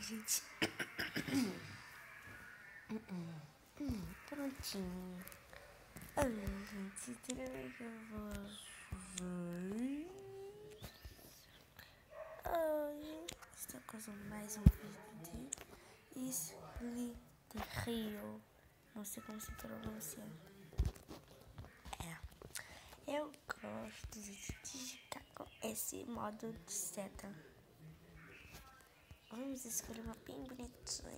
gente. Prontinho. Oi, gente. Tudo bem com vocês? Hoje estou com mais um vídeo de Split Rio. Não sei como se pronuncia. Eu gosto de jogar com esse modo de seta. Vamos escolher uma bem bonitinha.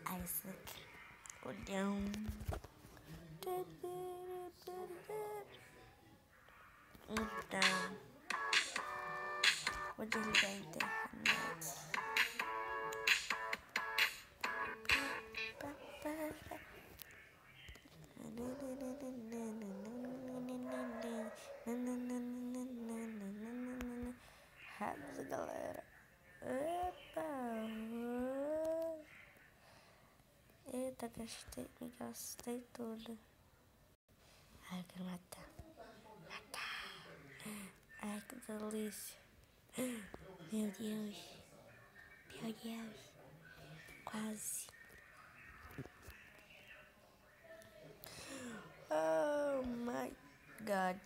Ah, essa aqui. Olhão. Então, vou desligar a internet. Rádio, galera. Epa! Eita, me gastei tudo. Ai, eu quero matar. Ai, que delícia. Meu Deus. Meu Deus. Quase. Oh my God.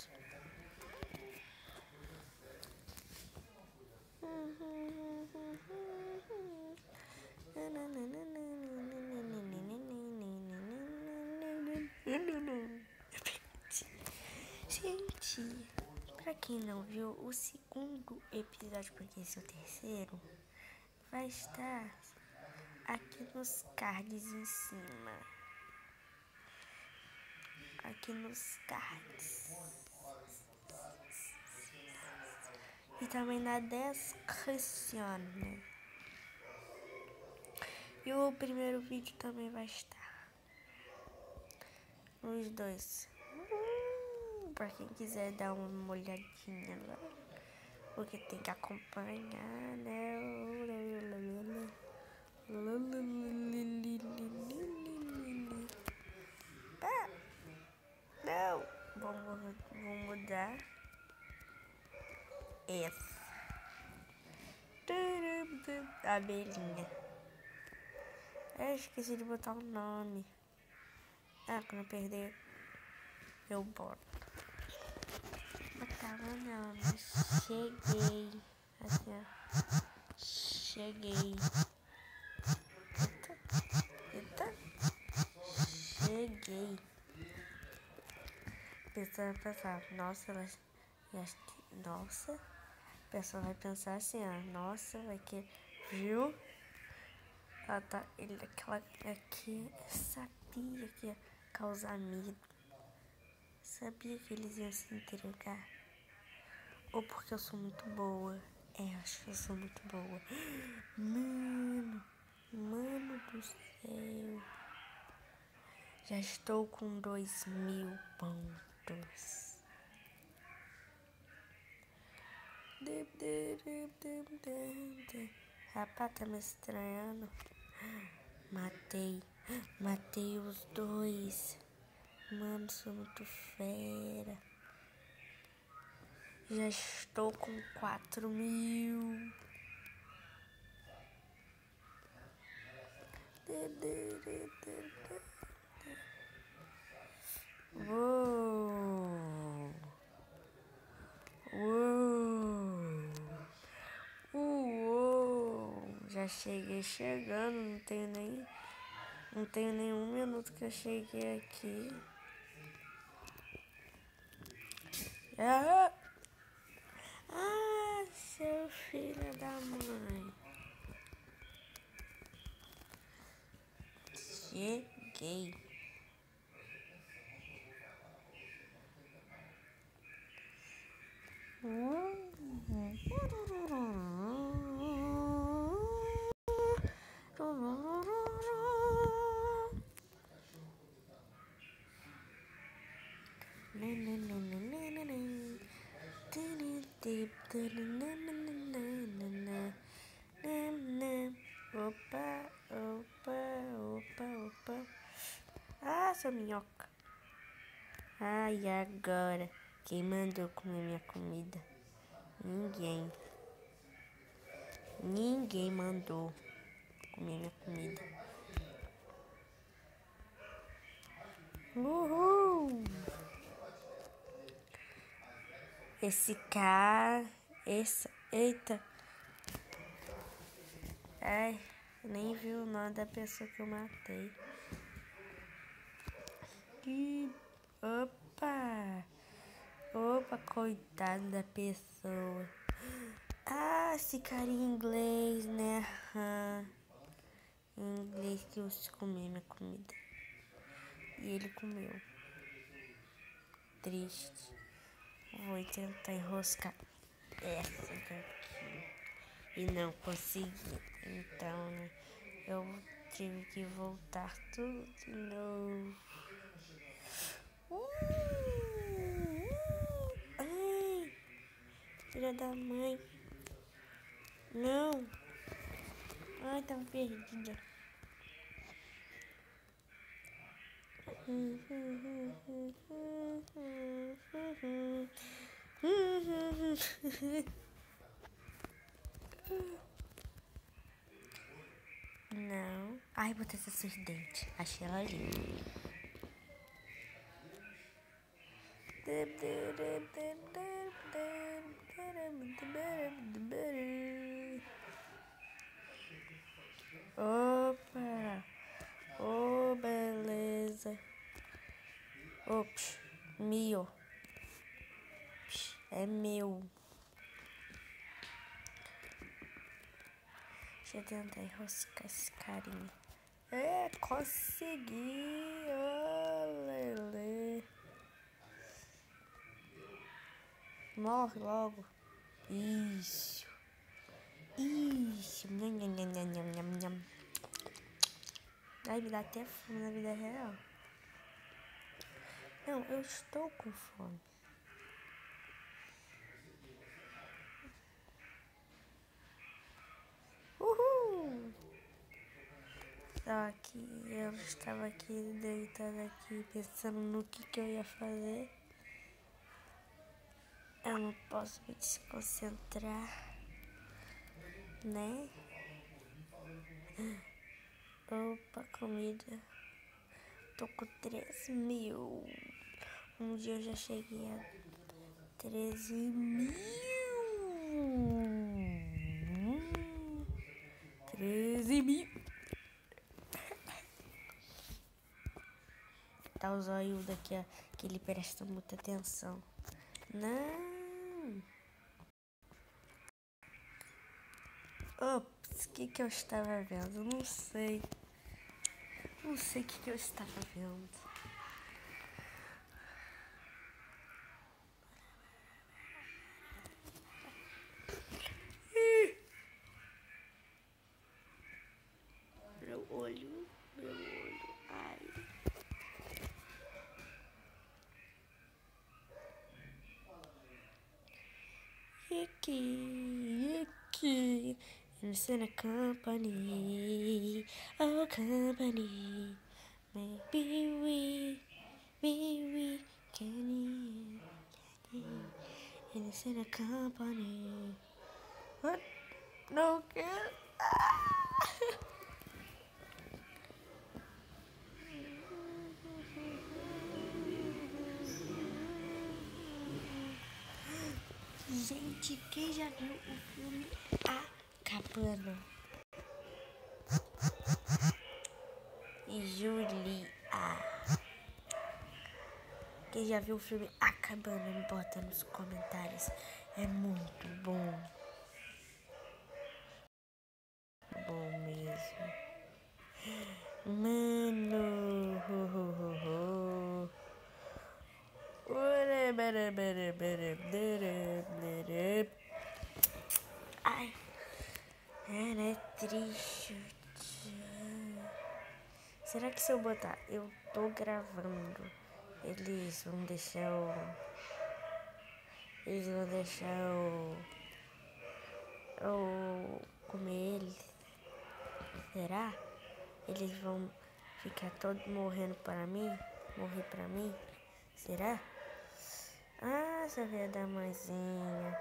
Gente, pra quem não viu o segundo episódio, porque esse é o terceiro, vai estar aqui nos cards em cima. Aqui nos cards. E também na descrição. E o primeiro vídeo também vai estar nos dois. Pra quem quiser dar uma olhadinha lá. Porque tem que acompanhar, né? Ah, não! Vamos mudar. Essa. Abelhinha. Eu esqueci de botar o nome. Ah, quando eu perder, eu boto. Botava o nome. Cheguei. Assim, ó. Cheguei. Eita. Cheguei. A pessoa vai pensar, nossa, nossa. A pessoa vai pensar assim, ó. Nossa, vai que. Viu? Ela tá. Aquela aqui. Sabia que ia causar medo. Sabia que eles iam se entregar. Ou porque eu sou muito boa. Acho que eu sou muito boa. Mano do céu. Já estou com 2000 pontos. Rapaz, tá me estranhando. Matei os dois. Mano, sou muito fera. Já estou com 4000. Uou. Já cheguei chegando, não tenho nem um minuto que eu cheguei aqui. Seu filho da mãe. Cheguei. Opa. Ah, sua minhoca. E agora? Quem mandou comer minha comida? Ninguém. Ninguém mandou comer minha comida. Uhul! Esse cara... Eita! Ai, nem vi o nome da pessoa que eu matei. Opa, coitado da pessoa. Ah, esse cara em inglês, né? Em inglês que eu comi minha comida. E ele comeu. Triste. Vou tentar enroscar essa daqui. E não consegui. Então, né, eu tive que voltar tudo de novo. Ai, filha da mãe. Não. Ai, tava perdida. Não. Ai, botei essa sorridente. Achei ela linda. Opa! Oh, beleza. Ops, meu. É meu. Deixa eu tentar enroscar esse carinha. É, consegui. Oh, lelê. Morre logo. Isso. Nham, nham, nham, nham, nham, nham. Ai, me dá até fome na vida real. Não, eu estou com fome. Uhul! Só que eu estava aqui deitada aqui pensando no que eu ia fazer. Eu não posso me desconcentrar, né? Opa, comida. Tô com 3.000. Um dia eu já cheguei a 13.000. 13.000. Tá o zóio daqui, ó, que ele presta muita atenção. Não. Ops, o que eu estava vendo? Não sei. Não sei o que eu estava vendo. Meu olho. Ai. E aqui. In a company. Oh, company. Maybe we can in a company. What? No good. Gente, quem já viu o filme A Cabana? E Julia. Quem já viu o filme A Cabana, me bota nos comentários. É muito bom. Bom mesmo. Mano. Ai. É triste. Será que se eu botar eu tô gravando, eles vão deixar eu comer eles? Será? Eles vão ficar todos morrendo para mim? Morrer para mim? Será? Ah, essa filha da mãezinha.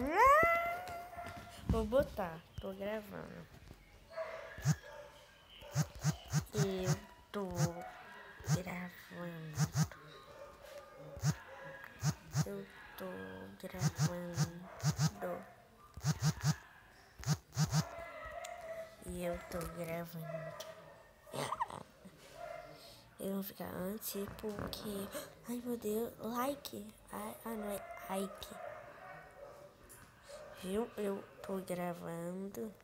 Ah! Vou botar, tô gravando. Eu tô gravando. Eu tô gravando. E eu tô gravando. Eu vou ficar antes porque... Ai, meu Deus. Like. Não é like. Viu? Eu tô gravando.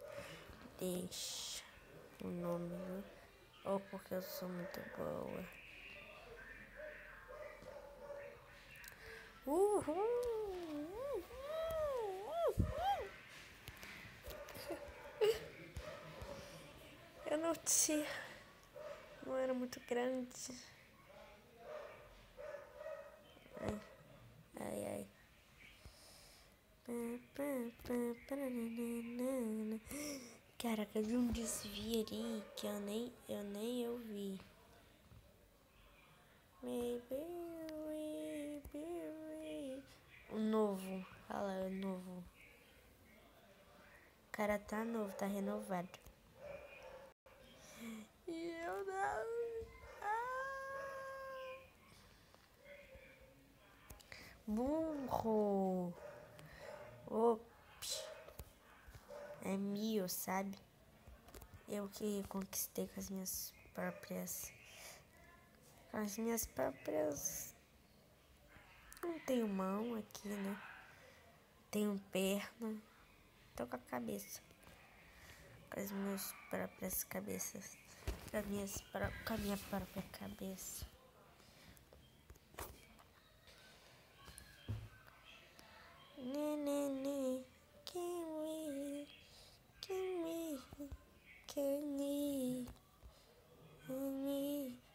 Deixa o nome. Ou porque eu sou muito boa. Eu não tinha. Não era muito grande. Ai. Caraca, eu vi um desvio ali que eu nem ouvi. O novo. Olha lá, o novo. O cara tá novo, tá renovado. E eu não. Burro. Ops. É meu, sabe? Eu que conquistei com as minhas próprias. Não tenho mão aqui, né? Tenho perna. Tô com a cabeça. Com as minhas próprias cabeças. Com a minha própria cabeça.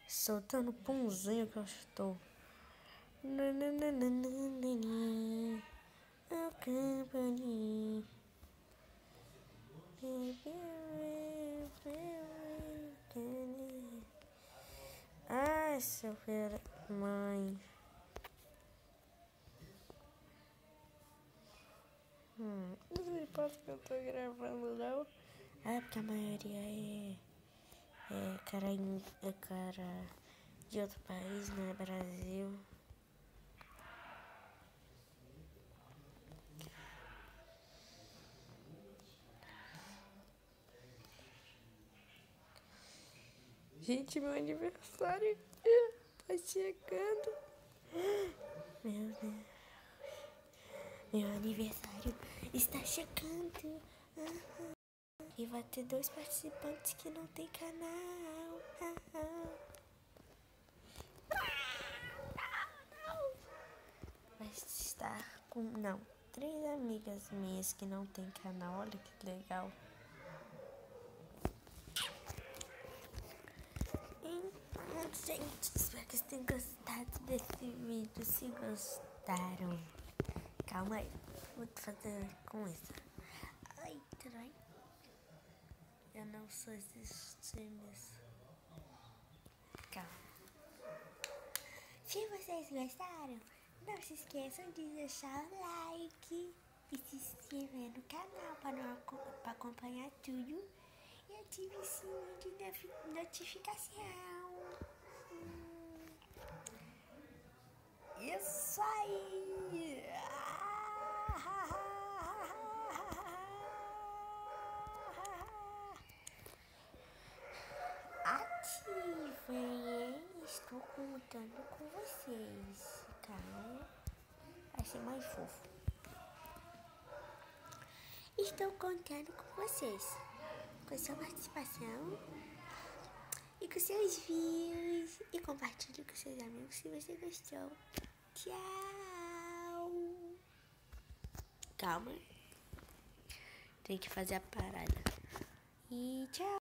Soltando punzinho que eu estou. A company. Ai, seu filho, mãe. Não importa que eu tô gravando, não. Porque a maioria é cara de outro país, não é Brasil. Gente, meu aniversário tá chegando. Meu Deus. Meu aniversário está chegando. E vai ter 2 participantes que não tem canal. Vai estar com... Não, 3 amigas minhas que não tem canal. Olha que legal. Então, gente, espero que vocês tenham gostado desse vídeo. Se gostaram... Calma aí, vou fazer com isso. Ai, caralho. Eu não sou esses times. Calma. Se vocês gostaram, não se esqueçam de deixar o like e se inscrever no canal para acompanhar tudo. E ative o sininho de notificação. Isso aí! Ativem, estou contando com vocês. Calma, vai ser mais fofo. Estou contando com vocês, com sua participação e com seus views. E compartilhe com seus amigos se você gostou. Tchau. Calma, tem que fazer a parada. E tchau.